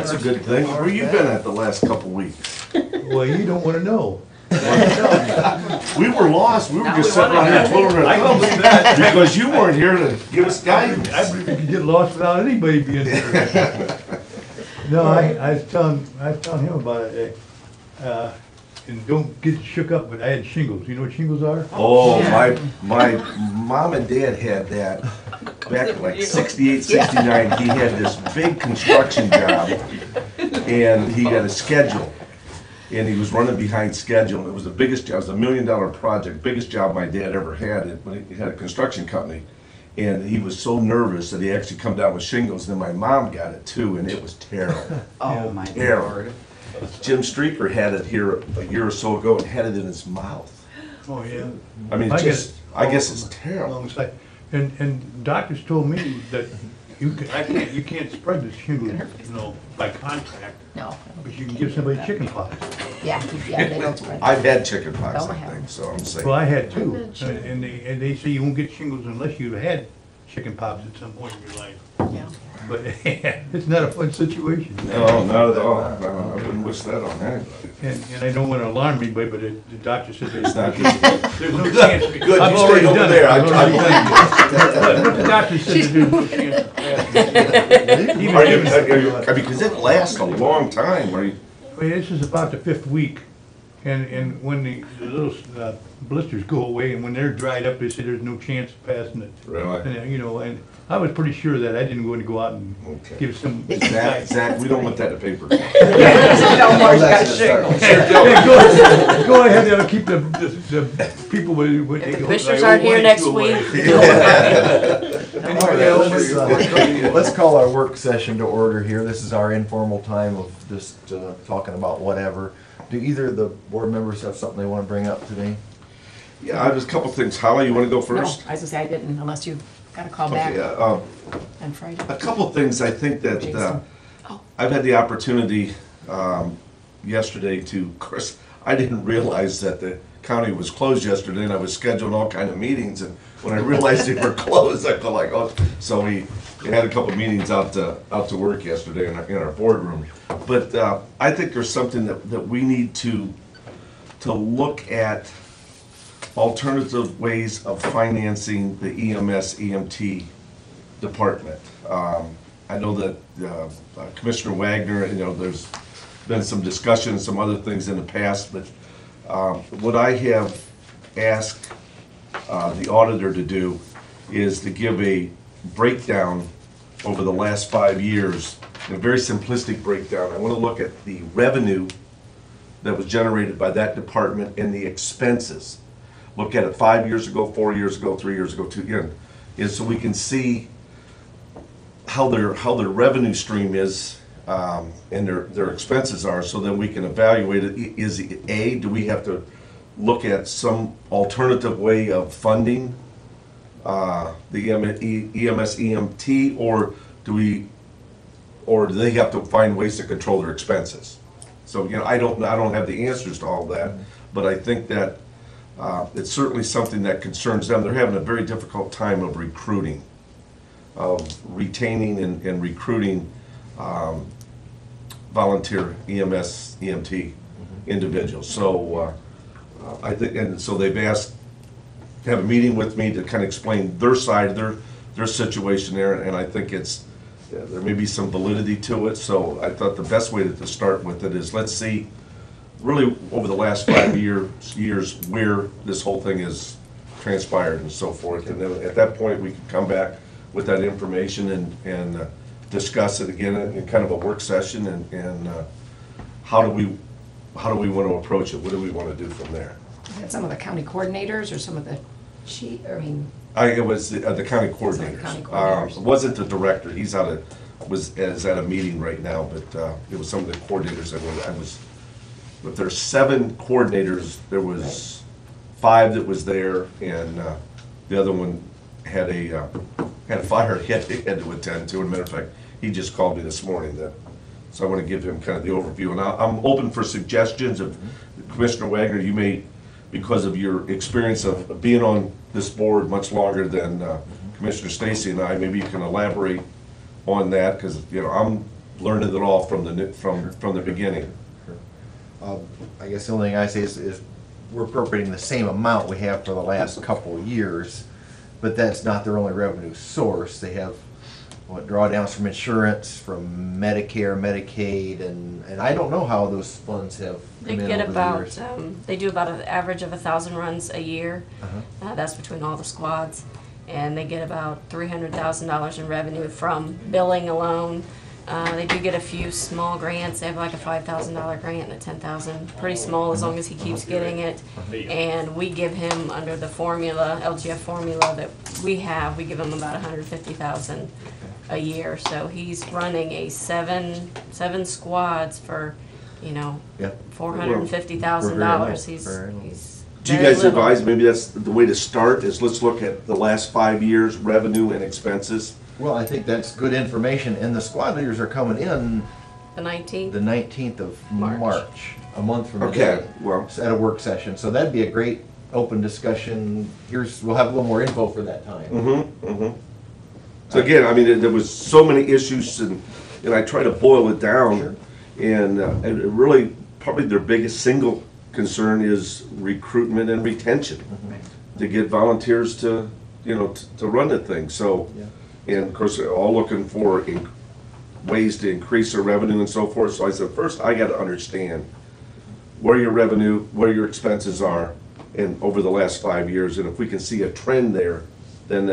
That's a good thing. Where you been at the last couple weeks? Well, you don't want to know. We were lost. We were Now just we sitting wanna around here know. twiddling I our can thumbs believe that. because you weren't here to give us guidance. I believe you could get lost without anybody being there. No, I was telling him about it. And don't get shook up, but I had shingles. You know what shingles are? Oh, my mom and dad had that back in like 68, 69. He had this big construction job and he had a schedule. And he was running behind schedule. It was the biggest job, it was $1 million project, biggest job my dad ever had. He had a construction company. And he was so nervous that he actually come down with shingles. And then my mom got it too, and it was terrible. Oh, my Terrible. Lord. Jim Streeter had it here a year or so ago and had it in his mouth. Oh, yeah. I mean, I just, get I guess it's terrible. Alongside. And doctors told me that you can't spread this shingles, by contact, No, but you can give somebody chicken pox. yeah, they don't spread. I've had chicken pox, Don't I have. think, so I'm saying. Well, I had two, and they say you won't get shingles unless you've had chicken pox at some point in your life. Yeah. But it's not a fun situation. No, not at all. No, I wouldn't wish that on anybody. And I don't want to alarm anybody, but the doctor said It's not good. there's no chance. Good, I've you already stay over done there. it. I I've already done believe But the doctor said that there's no chance. you. Are you, I mean, because it lasts a long time. Are you, Well, this is about the 5th week, and when the little blisters go away, and when they're dried up, they say there's no chance of passing it. really? And, and I was pretty sure that I didn't go out and Okay. give some. Zach, we don't want that in the paper. No more got shingles. Yeah, go ahead and keep the people with. If the commissioners aren't here next week. Anybody else? Let's call our work session to order here. This is our informal time of just talking about whatever. Do either of the board members have something they want to bring up today? Yeah, I have a couple things. Holly, you want to go No, first? I was gonna say I didn't, unless you got a call back Okay, on Friday. a couple of things I think that Jason. Oh. I've had the opportunity yesterday to, of course, I didn't realize that the county was closed yesterday, and I was scheduling all kind of meetings, and when I realized they were closed, I felt like, oh, so we had a couple of meetings out to work yesterday in our boardroom. But I think there's something that we need to look at alternative ways of financing the EMS, EMT department. I know that Commissioner Wagner, there's been some discussion, some other things in the past, but what I have asked the auditor to do is to give a breakdown over the last 5 years, a very simplistic breakdown. I want to look at the revenue that was generated by that department and the expenses. Look at it 5 years ago, 4 years ago, 3 years ago, 2 years, is so we can see how their revenue stream is and their expenses are, so then we can evaluate it. Is do we have to look at some alternative way of funding the EMS, EMT, or do they have to find ways to control their expenses? So I don't have the answers to all that, but I think that it's certainly something that concerns them. They're having a very difficult time of recruiting, of retaining and recruiting volunteer EMS, EMT individuals. So I think, and so they've asked to have a meeting with me to kind of explain their side, their situation there, and I think there may be some validity to it. So I thought the best way to start with it is, let's see really over the last 5 years where this whole thing has transpired and so forth. And then at that point, we can come back with that information and discuss it again in kind of a work session, and how do we want to approach it? What do we want to do from there? Is that some of the county coordinators or some of the It was the county coordinators. County coordinators. It wasn't the director. He's is at a meeting right now, but it was some of the coordinators that but there's 7 coordinators. There was 5 that was there, and the other one had a fire he had to attend to. As a matter of fact, he just called me this morning. So I want to give him kind of the overview, and I'm open for suggestions. Of Commissioner Wagner, you may, because of your experience of being on this board much longer than Commissioner Stacy and I, maybe you can elaborate on that, because I'm learning it all from from the beginning. I guess the only thing I say is we're appropriating the same amount we have for the last couple of years, but that's not their only revenue source. They have, drawdowns from insurance, from Medicare, Medicaid, and I don't know how those funds have They come in get over the about, years. they do about an average of 1,000 runs a year. That's between all the squads. And they get about $300,000 in revenue from billing alone. They do get a few small grants. They have like a $5,000 grant and a $10,000. Pretty small as long as he keeps getting it. And we give him under the formula, LGF formula that we have, we give him about $150,000 a year. So he's running a seven squads for, you know, Yep. $450,000. Very low. He's Do you very guys little. advise, maybe that's the way to start, is let's look at the last 5 years' revenue and expenses? Well, I think that's good information, and the squad leaders are coming in The 19th? the 19th of March. March, a month from Okay, today. well, At a work session, so that'd be a great open discussion. We'll have a little more info for that time. so again, I mean, there was so many issues, and I try to boil it down. And it really, probably their biggest single concern is recruitment and retention. To get volunteers to, to run the thing, so. And of course, they're all looking for ways to increase their revenue and so forth. So I said, first, I gotta understand where your revenue, where your expenses are, and over the last 5 years. And if we can see a trend there, then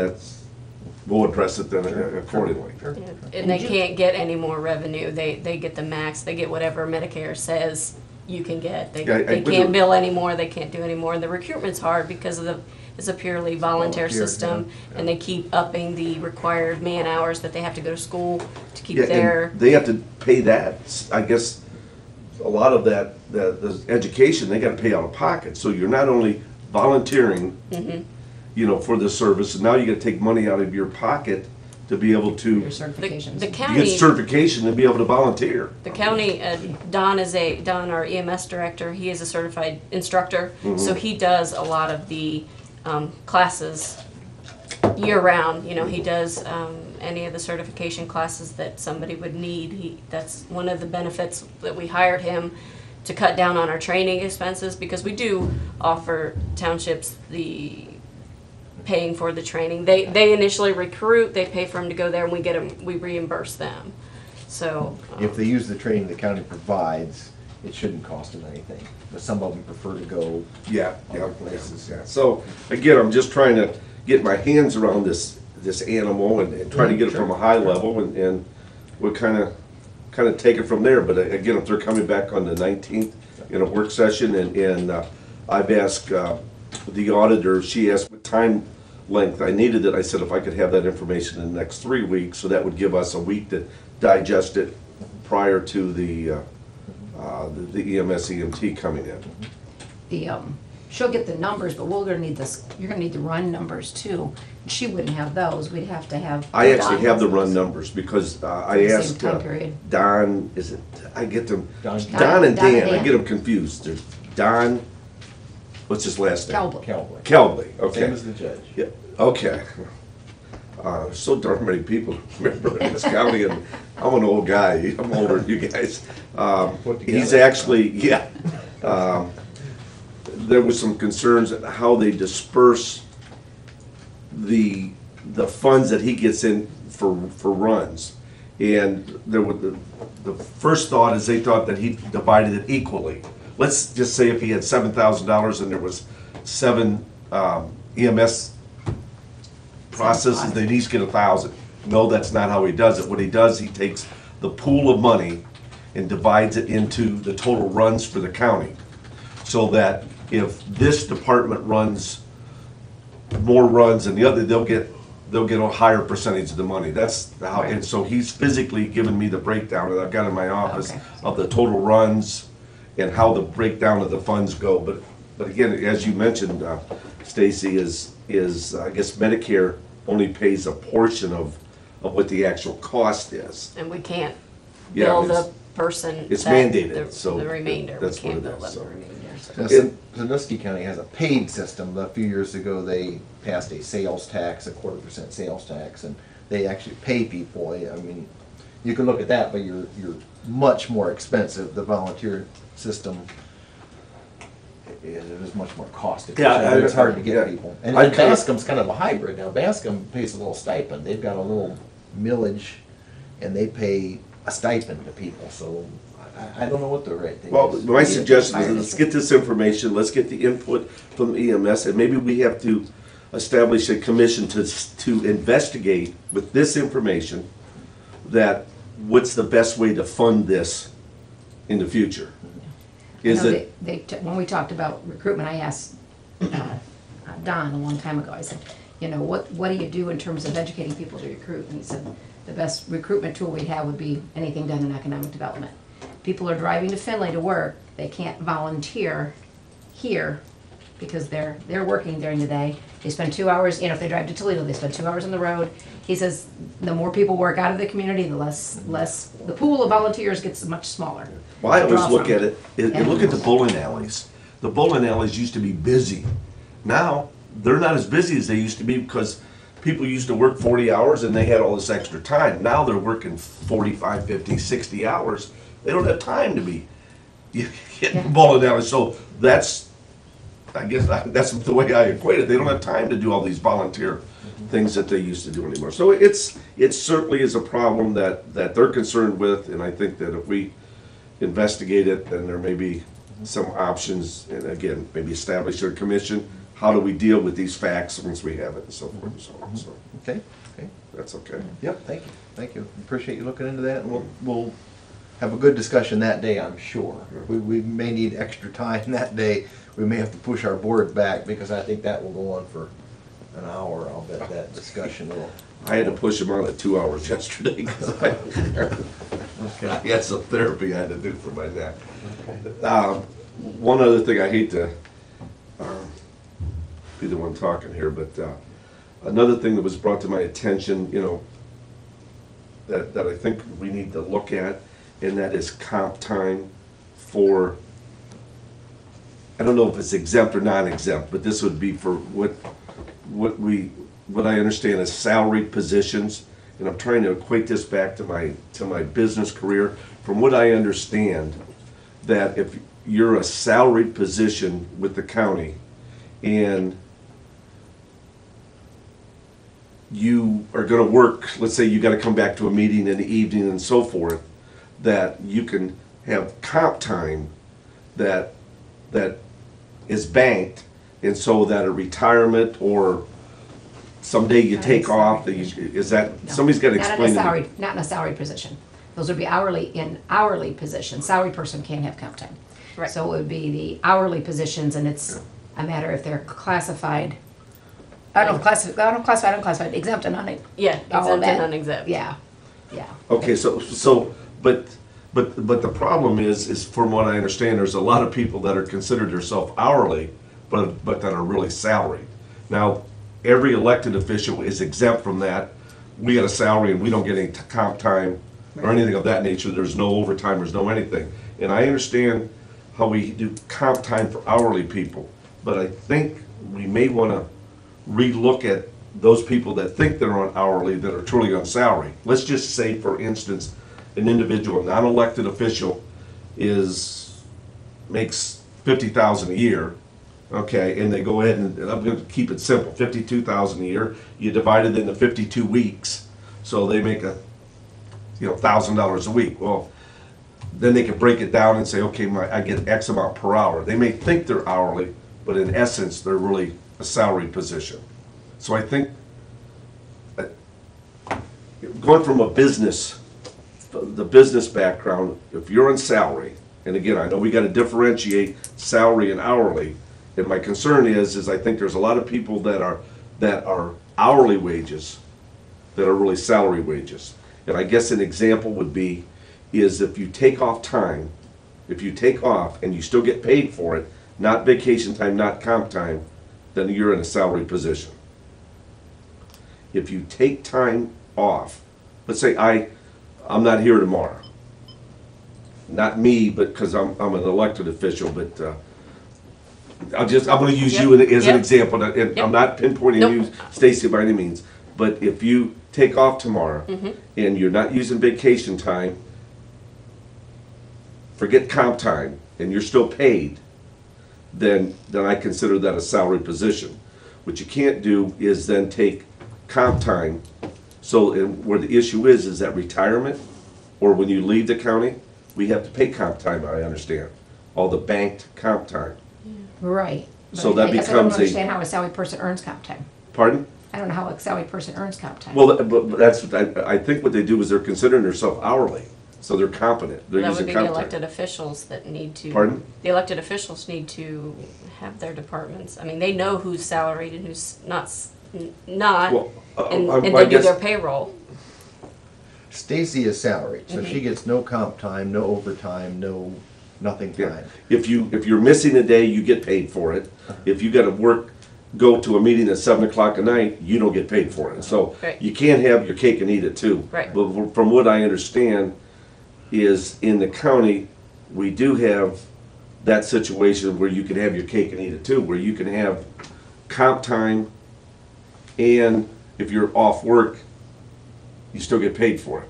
we'll address it then accordingly. Yeah. And they can't get any more revenue. They get the max. They get whatever Medicare says you can get. They Yeah, can't bill anymore. They can't do any more. And the recruitment's hard because it's a purely volunteer Volunteer, system, yeah. and they keep upping the required man hours that they have to go to school to keep Yeah, their. and they have to pay that. I guess a lot of that, the education, they gotta pay out of pocket. So you're not only volunteering, for the service, and now you gotta take money out of your pocket to be able to Your get certifications. The county. certification to be able to volunteer. The county, Don, our EMS director, he is a certified instructor, so he does a lot of the classes year-round. He does any of the certification classes that somebody would need. That's one of the benefits that we hired him, to cut down on our training expenses, because we do offer townships the paying for the training. They initially recruit, they pay for them to go there, and we reimburse them. So. If they use the training the county provides, it shouldn't cost them anything, but some of them prefer to go Yeah, other yeah, places. yeah. So, again, I'm just trying to get my hands around this animal and trying to get it from a high level, and we'll kind of take it from there. But again, if they're coming back on the 19th in a work session, and I've asked the auditor, she asked what time length I needed it. I said if I could have that information in the next 3 weeks, so that would give us a week to digest it prior to the EMS EMT coming in. She'll get the numbers, but we're gonna need this, you're gonna need the run numbers too. She wouldn't have those, we'd have to have. I actually Don have the has run those. numbers because I the same asked time period. Don, is it, I get them, Don- Don and Don and Dan, I Dan. get them confused. There's Don, what's his last name? Cowboy. Cowboy. Kelbley, Same okay. as the judge. Yeah, okay. So darn many people remember in this county, and I'm an old guy, I'm older than you guys. Put He's together. actually, yeah. There was some concerns at how they disperse the funds that he gets in for runs. And there were the first thought is they thought that he divided it equally. Let's just say if he had $7,000 and there was 7 EMS processes, they'd each get 1,000. No, that's not how he does it. What he does, he takes the pool of money and divides it into the total runs for the county. So that if this department runs more runs than the other, they'll get a higher percentage of the money. That's how, and so he's physically given me the breakdown that I've got in my office Okay. of the total runs and how the breakdown of the funds go. But again, as you mentioned, Stacy, is I guess Medicare only pays a portion of what the actual cost is. And we can't Yeah, bill it's- the person. it's that- mandated, so The remainder, we that's what can't it bill is, them so. the remainder. Now, Sandusky County has a paid system. A few years ago, they passed a sales tax, a 1/4% sales tax, and they actually pay people. I mean, you can look at that, but you're much more expensive. The volunteer system is much more cost efficient. Yeah, It's hard to yeah. get people. And I kinda- Bascom's kind of a hybrid. Now, Bascom pays a little stipend. They've got a little millage, and they pay a stipend to people, so I don't know what the right thing Well, is. my suggestion is let's get this information, let's get the input from EMS, and maybe we have to establish a commission to investigate with this information that what's the best way to fund this in the future. Is No, it, when we talked about recruitment, I asked Don a long time ago, I said, you know, what do you do in terms of educating people to recruit? And he said, the best recruitment tool we'd have would be anything done in economic development. People are driving to Findlay to work, they can't volunteer here because they're working during the day. They spend 2 hours, you know, if they drive to Toledo, they spend 2 hours on the road. He says, the more people work out of the community, the less, the pool of volunteers gets much smaller. well, I to always draw look from. at it, and look at the bowling alleys. The bowling alleys used to be busy. Now, they're not as busy as they used to be because people used to work 40 hours and they had all this extra time. Now they're working 45, 50, 60 hours. They don't have time to be hitting bowling alleys. So that's, I guess, that's the way I equate it. They don't have time to do all these volunteer things that they used to do anymore. So it certainly is a problem that they're concerned with, and I think that if we investigate it, then there may be some options, and again, maybe establish a commission. How do we deal with these facts once we have it and so forth and so on. So Okay, okay. that's okay. Yep, thank you, thank you. Appreciate you looking into that, and we'll have a good discussion that day, I'm sure. We may need extra time that day. We may have to push our board back, because I think that will go on for an hour. I'll bet that discussion will. I had to push him on at 2 hours yesterday because I had some therapy I had to do for my neck. One other thing, I hate to be the one talking here, but another thing that was brought to my attention, you know, that I think we need to look at, and that is comp time for, I don't know if it's exempt or non-exempt, but this would be for what I understand as salaried positions, and I'm trying to equate this back to my business career. From what I understand, that if you're a salaried position with the county and you are gonna work, let's say you gotta come back to a meeting in the evening and so forth, that you can have comp time that is banked, and so that a retirement or someday you Not take a salary off, position. is that, No, somebody's gotta not in a explain to me. salaried- Not in a salaried position. Those would be hourly positions. Salary person can't have comp time. Right. So it would be the hourly positions, and it's a matter if they're classified, unclassified, exempt and Yeah, all of exempt and that. non-exempt. Yeah, yeah. Okay, but the problem is from what I understand, there's a lot of people that are considered themselves hourly, but that are really salaried. Now, every elected official is exempt from that. We get a salary and we don't get any comp time or anything of that nature. There's no overtime, there's no anything. And I understand how we do comp time for hourly people, but I think we may wanna relook at those people that think they're on hourly that are truly on salary. Let's just say, for instance, an individual, non-elected official makes $50,000 a year, okay, and they go ahead and I'm gonna keep it simple, $52,000 a year, you divide it into 52 weeks, so they make $1,000 a week. Well, then they can break it down and say, okay, I get X amount per hour. They may think they're hourly, but in essence, they're really a salaried position. So I think going from the business background, if you're on salary, and again, I know we gotta differentiate salary and hourly, and my concern is I think there's a lot of people that are hourly wages that are really salary wages. And I guess an example would be, is if you take off time, if you take off and you still get paid for it, not vacation time, not comp time, then you're in a salary position. If you take time off, let's say I'm not here tomorrow. Not me, but because I'm an elected official, but I'm gonna use you as an Yep. example, and Yep. I'm not pinpointing Nope. you, Stacy, by any means. But if you take off tomorrow Mm-hmm. and you're not using vacation time, forget comp time, and you're still paid, then I consider that a salary position. What you can't do is then take comp time. So, and where the issue is that retirement, or when you leave the county, we have to pay comp time, I understand. All the banked comp time. Right. So But that I guess I don't becomes a- understand how a salary person earns comp time. Pardon? I don't know how a salary person earns comp time. Well, but that's, I think what they do is they're considering themselves hourly, so they're competent, they're That would using be the comp elected time. officials that need to. Pardon? The elected officials need to have their departments. I mean, they know who's salaried and who's not, Well, and I they do guess- their payroll. Stacy is salaried, so Mm-hmm. she gets no comp time, no overtime, no, nothing Yeah. time. If you're missing a day, you get paid for it. If you gotta go to a meeting at 7 o'clock at night, you don't get paid for it. So Right. you can't have your cake and eat it too. Right. But from what I understand is in the county, we do have that situation where you can have your cake and eat it too, where you can have comp time, and if you're off work, you still get paid for it.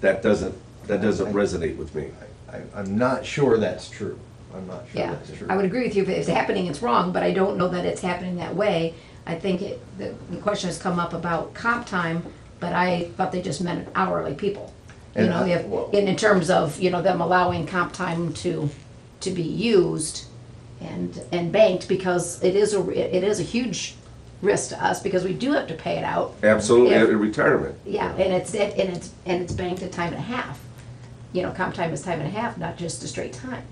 That doesn't resonate with me. I'm not sure that's true. I'm not sure Yeah, that's true. I would agree with you. If it's happening, it's wrong, but I don't know that it's happening that way. I think the question has come up about comp time, but I thought they just meant hourly people. You And know, well- in terms of, them allowing comp time to be used and banked, because it is a huge risk to us, because we do have to pay it out. Absolutely, If- at retirement. Yeah, and it's banked at time and a half. Comp time is time and a half, not just a straight time.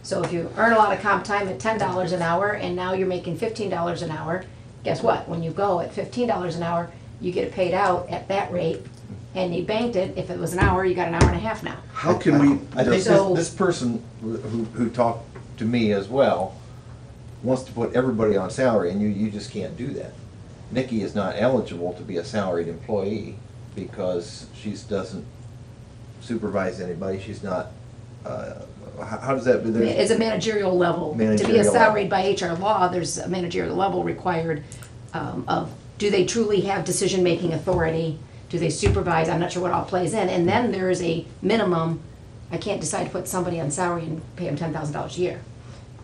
So if you earn a lot of comp time at $10 an hour, and now you're making $15 an hour, guess what? When you go at $15 an hour, you get it paid out at that rate, and you banked it. If it was an hour, you got an hour and a half now. How can we? I think So- this person who talked to me as well wants to put everybody on salary, and you just can't do that. Nikki is not eligible to be a salaried employee because she doesn't supervise anybody, she's not, how does that? It's a managerial level. To be a Managerial level. salaried by HR law, there's a managerial level required of, do they truly have decision-making authority? Do they supervise? I'm not sure what all plays in. And then there is a minimum. I can't decide to put somebody on salary and pay them $10,000 a year.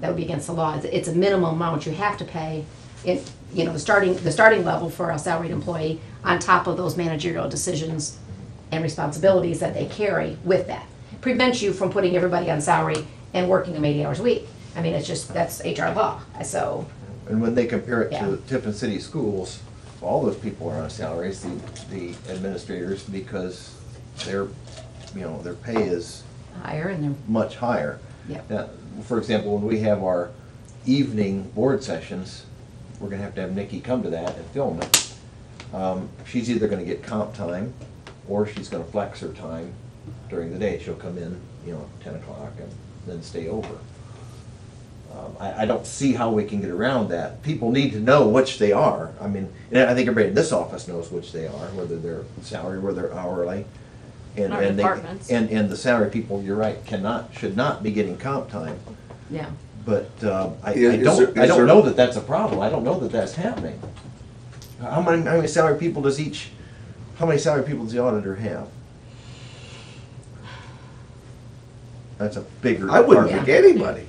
That would be against the law. It's a minimum amount you have to pay, the starting level for a salaried employee, on top of those managerial decisions and responsibilities that they carry with that. Prevents you from putting everybody on salary and working them 80 hours a week. I mean, that's HR law, so. And when they compare it Yeah. to Tiffin City Schools, all those people are on salaries, the administrators, because their pay is Higher and they're, much higher. yeah. Now, for example, when we have our evening board sessions, we're gonna have Nikki come to that and film it. She's either gonna get comp time, or she's gonna flex her time during the day. She'll come in, 10 o'clock and then stay over. I don't see how we can get around that. People need to know which they are. I mean, and I think everybody in this office knows which they are, whether they're salary, whether they're hourly. And Our and they- departments. And the salary people, you're right, should not be getting comp time. Yeah. But I Is don't there- know that that's a problem. I don't know that that's happening. How many salary people does the auditor have? That's a bigger I wouldn't department. pick anybody,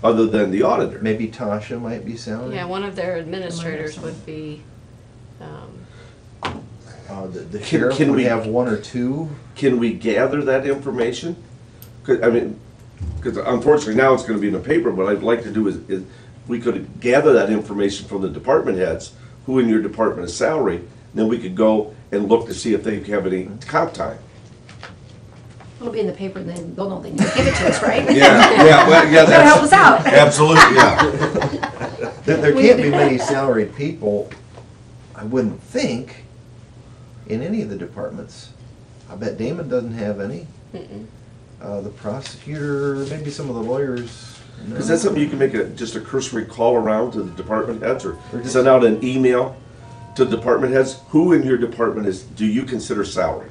other than the auditor. Maybe Tasha might be salary. Yeah, one of their administrators would be, The sheriff can would we- have one or two. Can we gather that information? Because unfortunately now it's gonna be in the paper, what I'd like to do is we could gather that information from the department heads, who in your department is salary, then we could go and look to see if they have any comp time. It'll be in the paper, and then they'll know they can give it to us, right? That'll help us out. Absolutely, yeah. There can't be many salaried people, I wouldn't think, in any of the departments. I bet Damon doesn't have any. The prosecutor, maybe some of the lawyers. no. Is that something you can make just a cursory call around to the department heads, or Or just- send out an email to department heads? Who in your department do you consider salaried?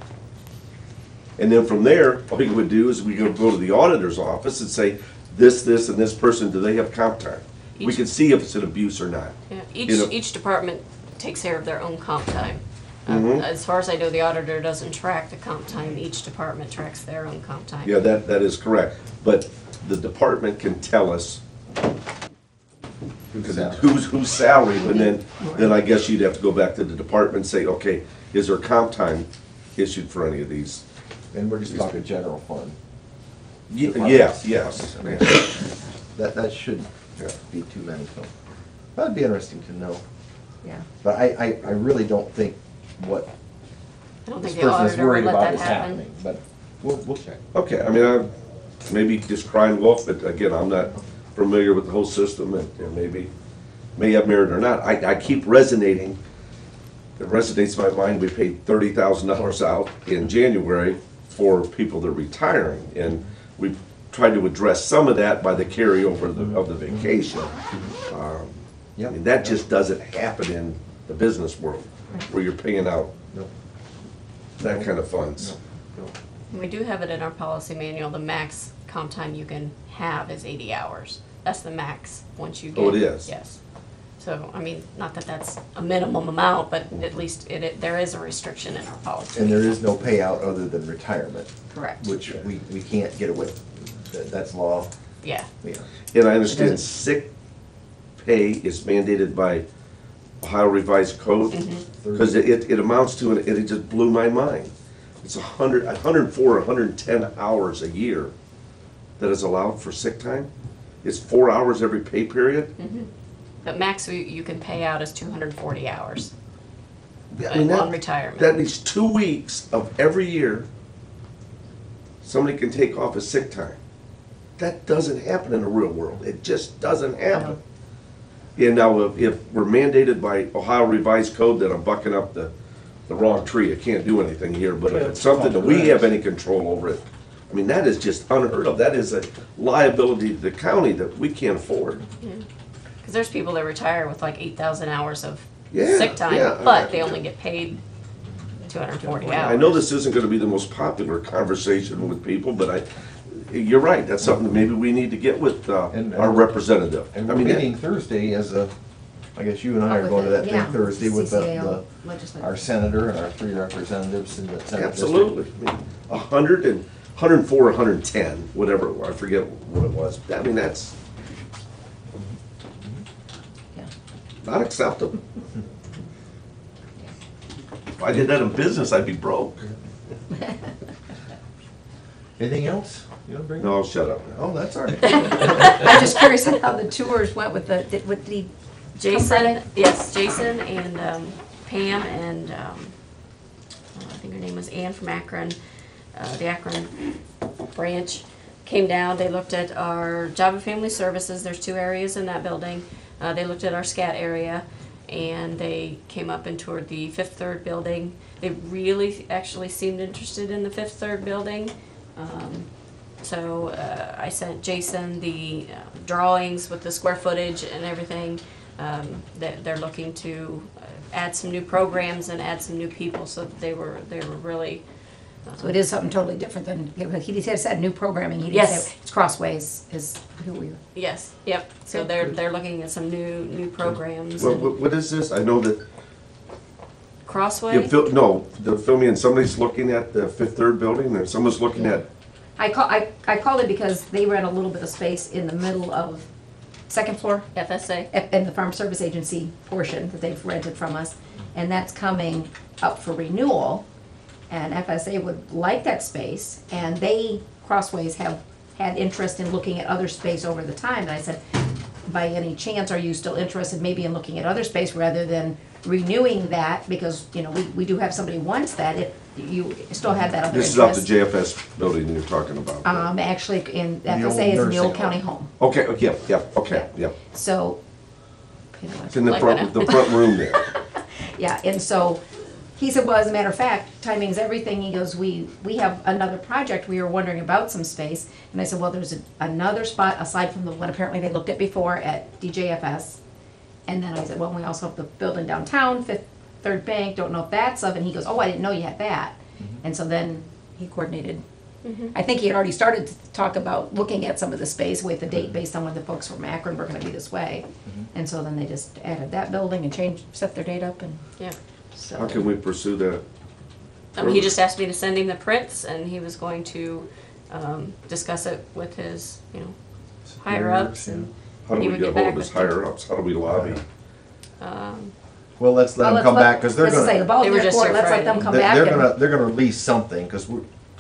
And then from there, what we would do is we go to the auditor's office and say, this, and this person, do they have comp time? We Each- can see if it's an abuse or not. yeah, You know- each department takes care of their own comp time. As far as I know, the auditor doesn't track the comp time. Each department tracks their own comp time. Yeah, that is correct. But the department can tell us who's salary, and then I guess you'd have to go back to the department and say, okay, is there comp time issued for any of these? And we're just talking general fund. Yes, yes. That shouldn't be too many, so. That'd be interesting to know. Yeah. But I really don't think what I don't this think the person is auditor worried would let about that is happen. happening, but we'll check. Okay, I mean, maybe just crying wolf, but again, I'm not familiar with the whole system, and maybe, may have merit or not. I keep resonating, it resonates in my mind, we paid $30,000 out in January for people that are retiring, and we've tried to address some of that by the carryover of the vacation. I mean, that just doesn't happen in the business world, where you're paying out No. that kind of funds. We do have it in our policy manual, the max comp time you can have is 80 hours. That's the max, once you get. Oh, it is? Yes. So, I mean, not that that's a minimum amount, but at least there is a restriction in our policy. And there is no payout other than retirement, Correct. which we can't get away. That's law. Yeah. Yeah. And I understand sick pay is mandated by Ohio Revised Code, because it amounts to, and it just blew my mind. It's 104, 110 hours a year that is allowed for sick time. It's 4 hours every pay period. But max you can pay out is 240 hours I mean, on retirement. That means 2 weeks of every year, somebody can take off as sick time. That doesn't happen in the real world. It just doesn't happen. And now, if we're mandated by Ohio Revised Code, then I'm bucking up the wrong tree. I can't do anything here, but if it's something that we have any control over it, I mean, that is just unheard of. That is a liability to the county that we can't afford. Because there's people that retire with like 8,000 hours of Yeah, sick time, yeah. but they only get paid 240 hours. I know this isn't gonna be the most popular conversation with people, but you're right, that's something that maybe we need to get with And- our representative. And I we're mean, that- meeting Thursday I guess you and I are With going to the- that yeah, thing Thursday with CCAO legislature. our senator and our 3 representatives in the Senate district. Absolutely. I mean, 104, 110, whatever, it was, I forget what it was. I mean, that's Yeah. not acceptable. If I did that in business, I'd be broke. Anything else you want to bring up? No, shut up. Oh, that's all right. I'm just curious on how the tours went with what did he? Jason, Friday? yes, Jason and Pam and I think her name was Ann from Akron, the Akron branch, came down. They looked at our Job and Family Services. There's 2 areas in that building. They looked at our SCAT area, and they came up and toured the Fifth Third building. They really actually seemed interested in the Fifth Third building. So I sent Jason the drawings with the square footage and everything. They're looking to add some new programs and add some new people, so they were really. So it is something totally different than, he said new programming, he didn't Yes. say, it's Crossways is who we, Yes, yep. So Good. they're looking at some new programs. What is this? I know that, Crossway. the filming, somebody's looking at the Fifth Third building, and someone's looking at, I called it because they rent a little bit of space in the middle of second floor FSA. in the Farm Service Agency portion that they've rented from us, and that's coming up for renewal. And FSA would like that space, and Crossways have had interest in looking at other space over the time. And I said, by any chance, are you still interested maybe in looking at other space rather than renewing that? Because, we do have somebody who wants that, you still have that other this interest. is out the JFS building you're talking about. Actually, in The old FSA is in the nursing old home. county home, Okay, okay, yeah. so. It's in the Like front, that. the front room there. Yeah, and so, he said, well, as a matter of fact, timing's everything. He goes, we have another project, we were wondering about some space. And I said, well, there's another spot aside from the one apparently they looked at before at DJFS. And then I said, well, we also have the building downtown, Fifth Third Bank, don't know if that's of, and he goes, oh, I didn't know you had that. And so then he coordinated. I think he had already started to talk about looking at some of the space with the date based on when the folks from Akron were gonna be this way. And so then they just added that building and set their date up and. Yeah. So. How can we pursue that? He just asked me to send him the prints, and he was going to discuss it with his, higher ups, and How do He we would get get hold back of his with you. higher ups? How do we lobby? Well, let's let Well, them come let's back, because they're let's say the gonna, ball's They in were their just court, here let's let them Friday. come they're back they're and, gonna, they're gonna lease something, because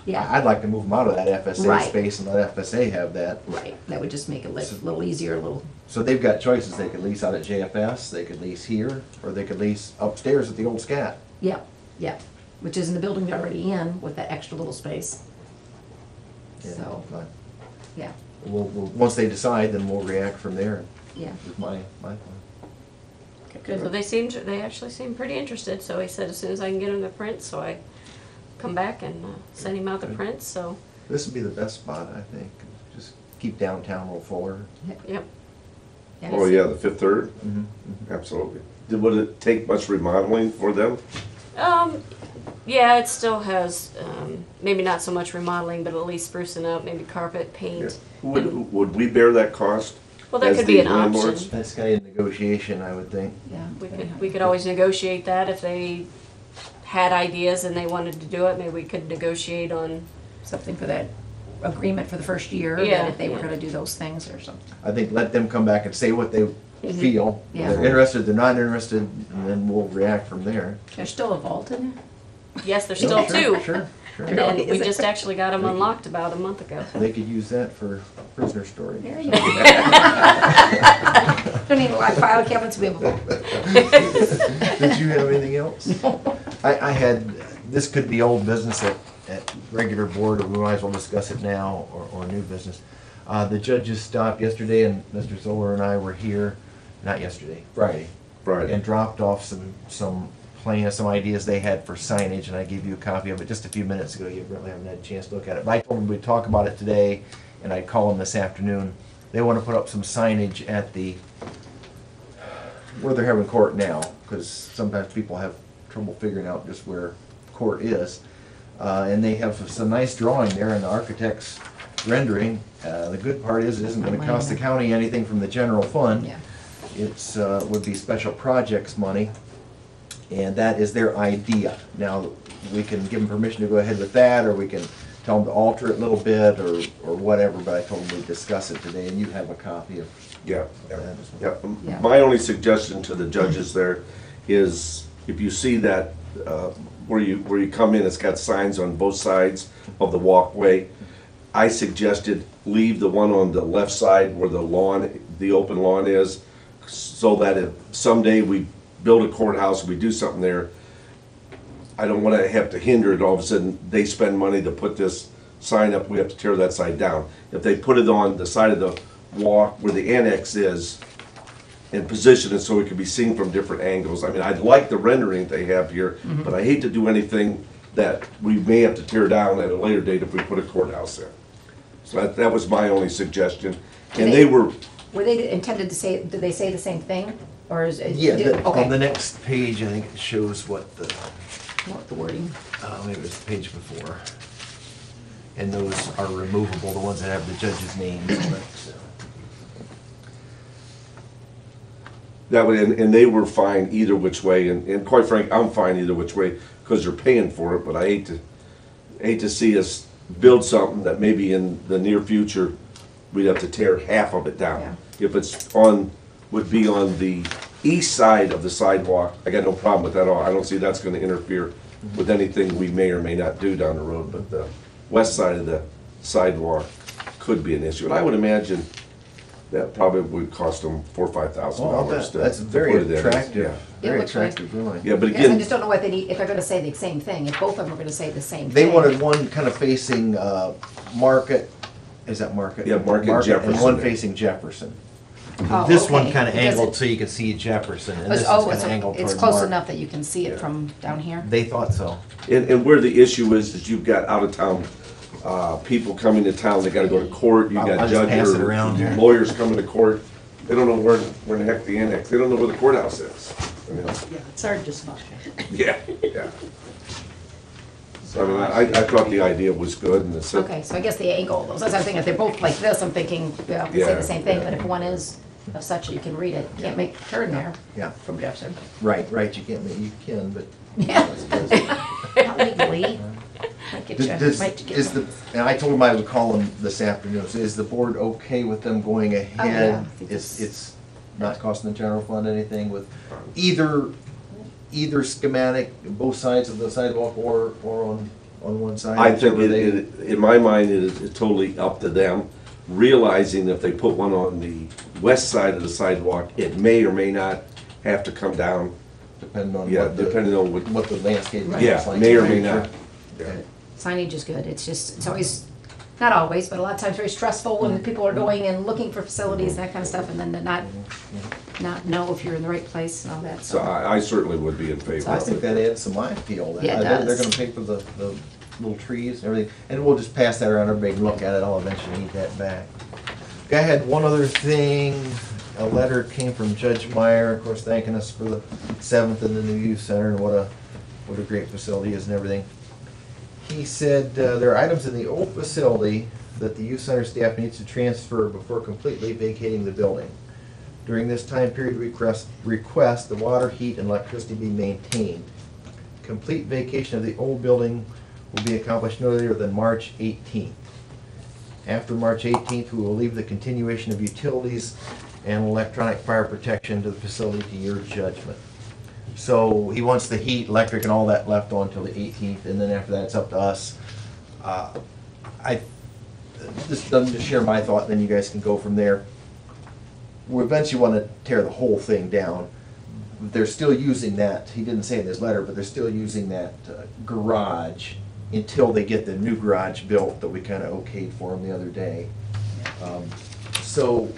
yeah, I'd like to move them out of that FSA Right. space and let FSA have that. right, that would just make it a little easier, a little, So they've got choices, they could lease out at JFS, they could lease here, or they could lease upstairs at the old SCAT. yeah, yeah, which is in the building they're already in with that extra little space. Yeah, So, fine. yeah, Once they decide, then we'll react from there, yeah. with my plan. so they actually seemed pretty interested, so he said as soon as I can get him the prints, so I come back and send him out the prints, so, This would be the best spot, I think, just keep downtown a little fuller. yep. Oh, yeah, the Fifth Third? Mhm. Absolutely. Would it take much remodeling for them? Yeah, it still has, maybe not so much remodeling, but at least sprucing up, maybe carpet, paint. Would we bear that cost? Well, that as could be the an landlords? option. That's kind of negotiation, I would think. Yeah. We could always negotiate that if they had ideas and they wanted to do it, maybe we could negotiate on, Something for that agreement for the first year, Yeah, that if they were yeah. gonna do those things or something. I think let them come back and say what they feel. Yeah. They're interested, they're not interested, and then we'll react from there. There's still a vault in yes, there's Yeah, still sure, two. Sure, sure. No, And we is it? just actually got them unlocked about a month ago. They could use that for prisoner storage. there. There you go. Don't need a lot of file cabinets to be able to. Did you have anything else? I had, this could be old business at regular board, or we might as well discuss it now, or new business. The judges stopped yesterday, and Mr. Zoller and I were here, not yesterday, Friday. Friday. And dropped off some plans, some ideas they had for signage, and I gave you a copy of it just a few minutes ago. You really haven't had a chance to look at it. But I told them we'd talk about it today, and I'd call them this afternoon. They want to put up some signage at the, where they're having court now, because sometimes people have trouble figuring out just where court is. And they have some nice drawing there in the architect's rendering. The good part is it isn't going to cost the county anything from the general fund. Yeah. It's, would be special projects money, and that is their idea. Now, we can give them permission to go ahead with that, or we can tell them to alter it a little bit, or whatever, but I told them we'd discuss it today, and you have a copy of Yeah, that yeah, as well. yeah. Yeah. My only suggestion to the judges there is, if you see that, where you come in, it's got signs on both sides of the walkway. I suggested leave the one on the left side where the lawn, the open lawn is, so that if someday we build a courthouse, we do something there, I don't wanna have to hinder it, all of a sudden, they spend money to put this sign up, we have to tear that side down. If they put it on the side of the walk where the annex is, and position it so it can be seen from different angles. I mean, I'd like the rendering they have here, but I hate to do anything that we may have to tear down at a later date if we put a courthouse in. So that was my only suggestion. And they were, Were they intended to say, did they say the same thing? Or is it? Yeah, Okay. on the next page, I think it shows what the, What the wording? maybe it was the page before. And those are removable, the ones that have the judge's names. but, that way, and they were fine either which way, and quite frank, I'm fine either which way, because they're paying for it, but I hate to see us build something that maybe in the near future, we'd have to tear half of it down. If it's would be on the east side of the sidewalk, I got no problem with that at all. I don't see that's gonna interfere with anything we may or may not do down the road, but the west side of the sidewalk could be an issue. And I would imagine that probably would cost them $4,000 or $5,000 That's to very put it in. attractive, Yeah, very looks right. attractive, really. Yeah, but Yes, I again, just don't know what they need, if they're gonna say the same thing, if both of them are gonna say the same thing. They wanted one kind of facing Market, is that Market? Yeah, Market And Jefferson. one facing Jefferson. Oh, This one okay. kind of Does it- angled so you can see Jefferson, and this is Oh, kind of angled toward it's close Market. enough that you can see it from down here? They thought so. and where the issue is that you've got out-of-town people coming to town, they gotta go to court, you I'll got just pass judges it around here. or lawyers coming to court. They don't know where the heck the annex, they don't know where the courthouse is. I mean, Yeah, it's hard to spot. yeah, yeah. So I mean, I thought the idea was good and it's. Okay, so I guess the angle, those, that's what I'm thinking, if they're both like this, I'm thinking, yeah, they say Yeah, the same thing, yeah. but if one is of such that you can read it, you can't make a turn there Yeah, from Jefferson. right, you can't, you can, but Yeah. Not legally. Might get you, might get Is the, and I told him I would call him this afternoon, so is the board okay with them going ahead? Oh, yeah, I think It's not costing the general fund anything with either schematic, both sides of the sidewalk or on one side? I think whichever they- in my mind, it is totally up to them, realizing if they put one on the west side of the sidewalk, it may or may not have to come down. Depending on Yeah, what the, depending on what the landscape looks Yeah, like. may or may not. Yeah. signage is good. It's just, it's always, not always, but a lot of times very stressful when people are going and looking for facilities, that kind of stuff, and then to not know if you're in the right place and all that, So so. I certainly would be in favor I of think it. that adds some eye appeal. Yeah, it I bet they're does. gonna pay for the little trees and everything, and we'll just pass that around, everybody can look at it, I'll eventually need that back. Okay, I had one other thing, a letter came from Judge Meyer, of course, thanking us for the 7th and the new youth center and what a great facility is and everything. He said, there are items in the old facility that the youth center staff needs to transfer before completely vacating the building. During this time period, request the water, heat, and electricity be maintained. Complete vacation of the old building will be accomplished no later than March 18th. After March 18th, we will leave the continuation of utilities and electronic fire protection to the facility to your judgment. So he wants the heat, electric, and all that left on till the 18th, and then after that, it's up to us. Just share my thought, then you guys can go from there. We eventually want to tear the whole thing down. They're still using that, he didn't say in his letter, but they're still using that garage until they get the new garage built that we kind of okayed for them the other day. So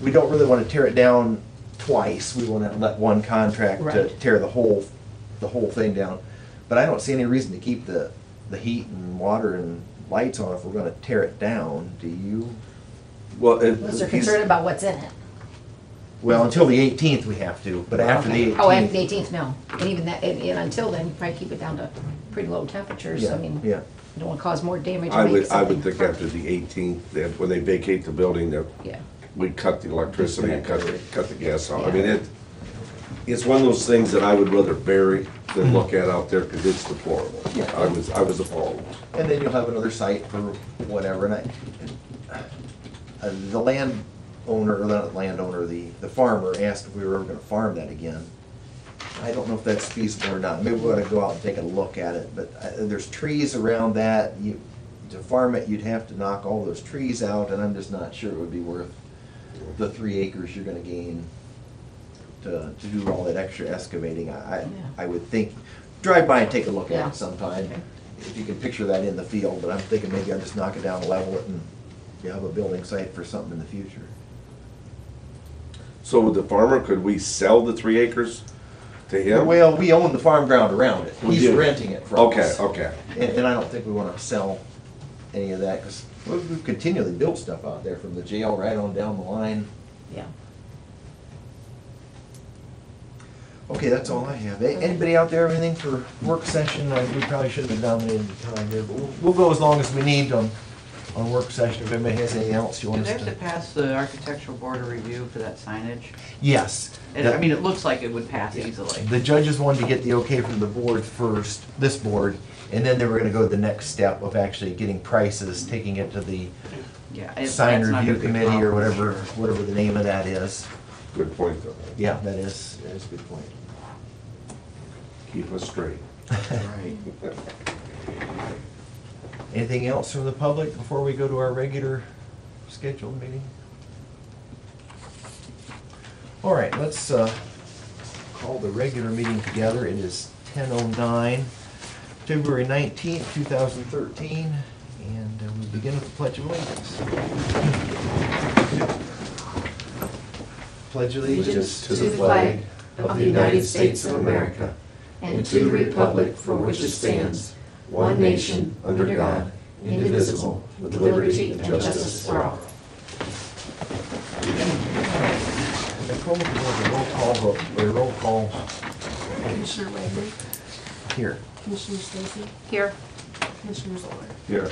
we don't really want to tear it down twice. We want to let one contract to Right. tear the whole thing down. But I don't see any reason to keep the heat and water and lights on if we're going to tear it down. Do you? Well, Unless they're concerned about what's in it. Well, until the 18th we have to, but after the 18th. Oh, after the 18th, no. And even that, and until then, you probably keep it down to pretty low temperatures, I Yeah, mean, yeah. you don't want to cause more damage I or make would something. think after the 18th, that when they vacate the building, that Yeah, we cut the electricity and cut the gas off. I Yeah. mean, it's one of those things that I would rather bury than look at out there, because it's deplorable. Yeah. I was appalled. And then you'll have another site for whatever, and the landowner, or not landowner, the farmer asked if we were ever gonna farm that again. I don't know if that's feasible or not, maybe we ought to go out and take a look at it, but there's trees around that, to farm it, you'd have to knock all those trees out, and I'm just not sure it would be worth the 3 acres you're gonna gain to do all that extra excavating. I would think, drive by and take a look at Yeah. it sometime, Okay. if you can picture that in the field, but I'm thinking maybe I'll just knock it down, level it, and you have a building site for something in the future. So with the farmer, could we sell the 3 acres to him? Well, we own the farm ground around it, We he's do. renting it from Okay, us. okay. And I don't think we wanna sell any of that, because we've continually built stuff out there, from the jail right on down the line. yeah. Okay, that's all I have. Anybody out there have anything for work session? We probably should have dominated the time here, but we'll go as long as we need on work session. If anybody has anything else you Do want they us have to to. pass the architectural board of review for that signage? Yes. I mean, it looks like it would pass easily. The judges wanted to get the okay from the board first, this board, and then they were gonna go the next step of actually getting prices, taking it to the Yeah. sign that's not review gonna be a committee or problem. whatever the name of that is. Good point, though. Yeah, that is a good point. Keep us straight. Right. Anything else from the public before we go to our regular scheduled meeting? All right, let's call the regular meeting together. It is 10:09, February 19th, 2013, and we begin with the Pledge of Allegiance. Pledge allegiance To the flag of the United States of America, and to the republic for which it stands, one nation, under God, indivisible, with liberty and justice for all. Nicole, we'll have a roll call vote, or a roll call Commissioner Wagner, here. Commissioner Stacy, Here, Commissioner Zoller. Here.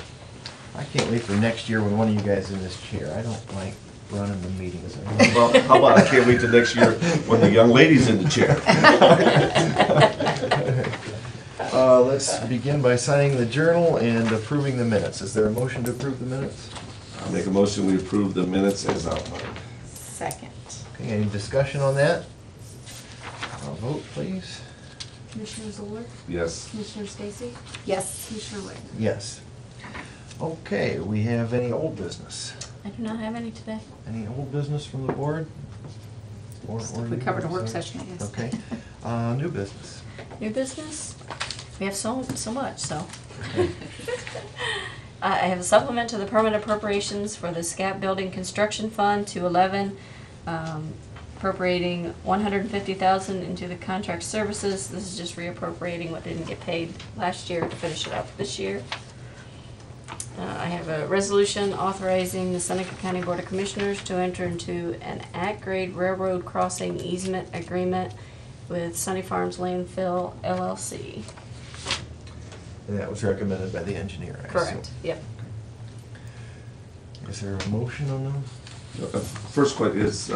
I can't wait for next year when one of you guys is in this chair. I don't like running the meetings. Well, how about I can't wait till next year when the young lady's in the chair? Let's begin by signing the journal and approving the minutes. Is there a motion to approve the minutes? I'll make a motion, we approve the minutes as outlined. Second. Okay, any discussion on that? Vote, please. Commissioner Zoller, Yes. Commissioner Stacy, Yes. Commissioner Wagner. Yes. Okay, we have any old business? I do not have any today. Any old business from the board? Or We new covered a work business? session, I guess. Okay, new business. New business? We have so much, so. I have a supplement to the permanent appropriations for the SCAP Building Construction Fund 211, appropriating $150,000 into the contract services. This is just reappropriating what didn't get paid last year to finish it up this year. I have a resolution authorizing the Seneca County Board of Commissioners to enter into an at-grade railroad crossing easement agreement with Sunny Farms Landfill LLC. And that was recommended by the engineer, I assume. Correct, yep. Is there a motion on those? First question is,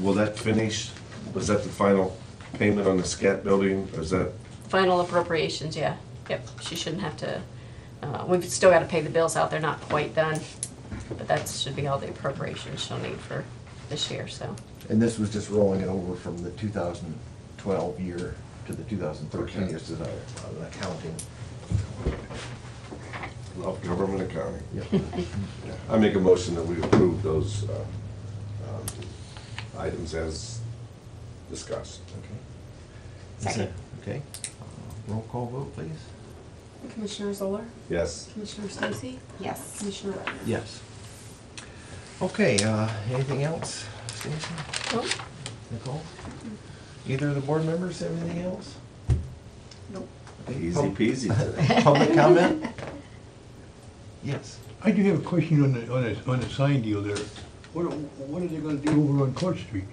will that finish, was that the final payment on the SCAT building, or is that? Final appropriations, yeah. Yep, she shouldn't have to, we've still got to pay the bills out, they're not quite done, but that should be all the appropriations she'll need for this year, so. And this was just rolling it over from the 2012 year to the 2013 Okay. year, so an accounting. Love government accounting. Yep. I make a motion that we approve those items as discussed. Okay. Second. Okay. Roll call vote, please. Commissioner Zoller, Yes. Commissioner Stacy, Yes. Commissioner Wagner. Yes. Okay, anything else, Stacy? Nope. Nicole? Either of the board members have anything else? Nope. Okay, Easy peasy today. Public comment? Yes. I do have a question on the sign deal there. What are they gonna do over on Court Street?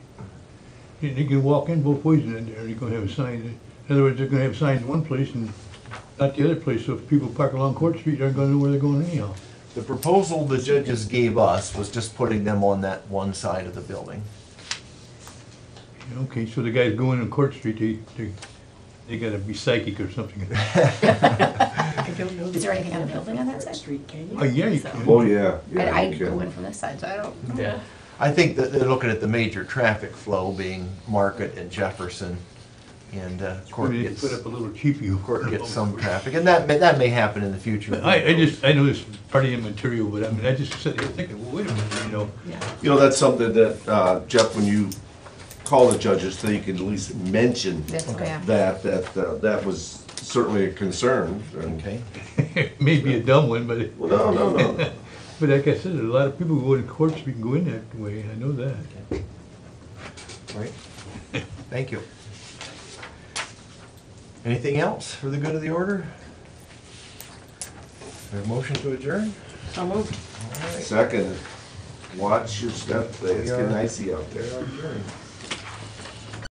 They can walk in both ways, and are they gonna have a sign? In other words, they're gonna have signs in one place and not the other place, so if people park along Court Street, they're gonna know where they're going anyhow. The proposal the judges gave us was just putting them on that one side of the building. Okay, so the guys going on Court Street, they gotta be psychic or something. Is there anything on the building on that side? Oh, yeah, you can. Oh, yeah, I yeah. you go can. in from this side, so I don't. Yeah. I think that they're looking at the major traffic flow being Market and Jefferson, and Court Maybe they gets, put up a little cheapie. Court gets some traffic, and that may happen in the future. I know this is part of the material, but I mean, I just sat there thinking, well, wait a minute, you know. You know, that's something that, Jeff, when you call the judges, so you can at least mention That's, yeah. that was certainly a concern. and- Okay, Maybe a dumb one, but, Well, no. but like I said, a lot of people go to Court Street and go in that way, I know that. right. Thank you. Anything else for the good of the order? Is there a motion to adjourn? So moved. All right. Second, watch your step, it's getting icy out there. We are adjourned.